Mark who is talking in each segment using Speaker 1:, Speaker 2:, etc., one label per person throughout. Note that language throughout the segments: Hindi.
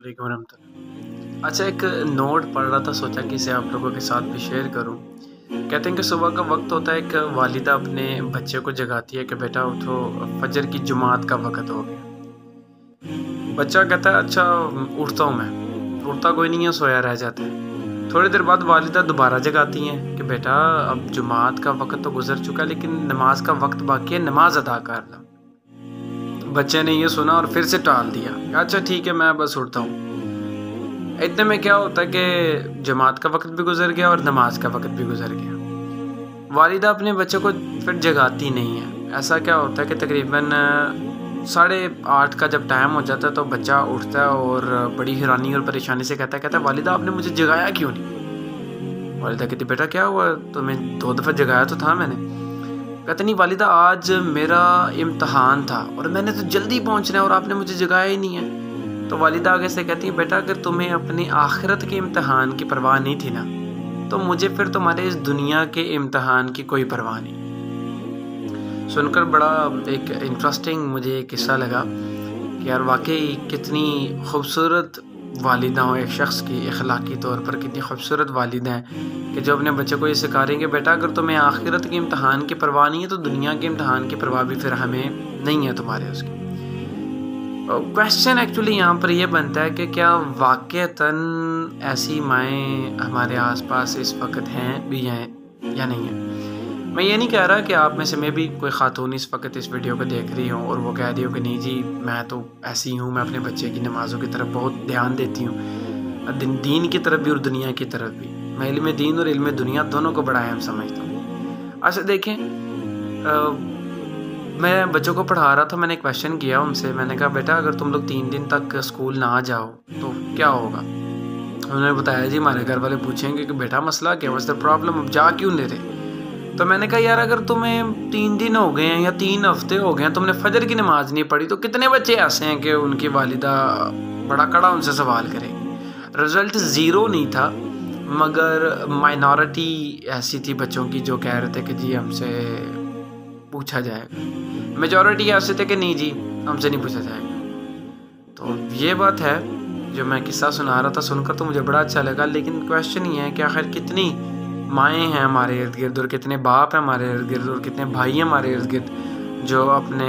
Speaker 1: वालेकुम रहमतुल्लाह। अच्छा, एक नोट पढ़ रहा था, सोचा कि इसे आप लोगों के साथ भी शेयर करूं। कहते हैं कि सुबह का वक्त होता है, एक वालिदा अपने बच्चे को जगाती है कि बेटा उठो, फजर की जुमात का वक्त हो गया। बच्चा कहता है अच्छा उठता हूँ मैं। उठता कोई नहीं है, सोया रह जाता है। थोड़ी देर बाद वालिदा दोबारा जगाती हैं कि बेटा अब जुमात का वक्त तो गुजर चुका, लेकिन नमाज का वक्त बाकी है, नमाज अदा कर लो। बच्चे ने ये सुना और फिर से टाल दिया, अच्छा ठीक है मैं बस उठता हूँ। इतने में क्या होता है कि जमात का वक्त भी गुजर गया और नमाज का वक्त भी गुजर गया। वालिदा अपने बच्चे को फिर जगाती नहीं है। ऐसा क्या होता है कि तकरीबन 8:30 का जब टाइम हो जाता है तो बच्चा उठता है और बड़ी हैरानी और परेशानी से कहता है वालिदा आपने मुझे जगाया क्यों नहीं। वालिदा कहती बेटा क्या हुआ, तुम्हें 2 दफ़ा जगाया तो था मैंने। कहते नहीं वालिदा आज मेरा इम्तहान था और मैंने तो जल्दी पहुंचना है और आपने मुझे जगाया ही नहीं है। तो वालिदा आगे से कहती है बेटा अगर तुम्हें अपनी आखिरत के इम्तहान की परवाह नहीं थी ना, तो मुझे फिर तुम्हारे इस दुनिया के इम्तहान की कोई परवाह नहीं। सुनकर बड़ा एक इंटरेस्टिंग मुझे एक किस्सा लगा कि यार वाकई कितनी खूबसूरत वालिदा हो एक शख्स की, अखलाकी तौर पर कितनी खूबसूरत वालिदा हैं कि जो अपने बच्चे को ये सिखा रही हैं कि बेटा अगर तुम्हें आखिरत के इम्तहान की परवाह नहीं है तो दुनिया के इम्तहान की परवाह भी फिर हमें नहीं है तुम्हारे उसकी। क्वेश्चन एक्चुअली यहाँ पर यह बनता है कि क्या वाक़तन ऐसी माएँ हमारे आसपास इस वक्त हैं भी हैं या नहीं है। मैं ये नहीं कह रहा कि आप में से मैं भी कोई ख़ातून इस वक्त इस वीडियो को देख रही हूँ और वो कह रही हो कि नहीं जी मैं तो ऐसी हूँ, मैं अपने बच्चे की नमाज़ों की तरफ बहुत ध्यान देती हूँ, दीन की तरफ भी और दुनिया की तरफ भी। मैं इल्म दीन और इल्म दुनिया दोनों को बड़ा अहम समझता हूँ। अच्छा देखें, मैं बच्चों को पढ़ा रहा था, मैंने एक क्वेश्चन किया उनसे, मैंने कहा बेटा अगर तुम लोग 3 दिन तक स्कूल ना जाओ तो क्या होगा। उन्होंने बताया जी हमारे घर वाले पूछेंगे कि बेटा मसला क्या, व्हाट्स द प्रॉब्लम, अब जा क्यों नहीं रहे। तो मैंने कहा यार अगर तुम्हें 3 दिन हो गए हैं या 3 हफ्ते हो गए हैं तुमने फजर की नमाज नहीं पढ़ी, तो कितने बच्चे ऐसे हैं कि उनकी वालिदा बड़ा कड़ा उनसे सवाल करेगी। रिज़ल्ट 0 नहीं था, मगर माइनॉरिटी ऐसी थी बच्चों की जो कह रहे थे कि जी हमसे पूछा जाएगा। मेजॉरिटी ऐसे थे कि नहीं जी हमसे नहीं पूछा जाएगा। तो ये बात है जो मैं किस्सा सुना रहा था, सुनकर तो मुझे बड़ा अच्छा लगा, लेकिन क्वेश्चन ये है कि आखिर कितनी माएँ हैं हमारे इर्द गिर्द और कितने बाप हैं हमारे इर्द गिर्द और कितने भाई हैं हमारे इर्द गिर्द जो अपने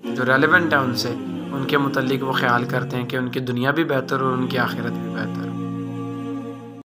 Speaker 1: जो रेलेवेंट है उनसे उनके मुतल्लिक वो ख्याल करते हैं कि उनकी दुनिया भी बेहतर और उनकी आखिरत भी बेहतर।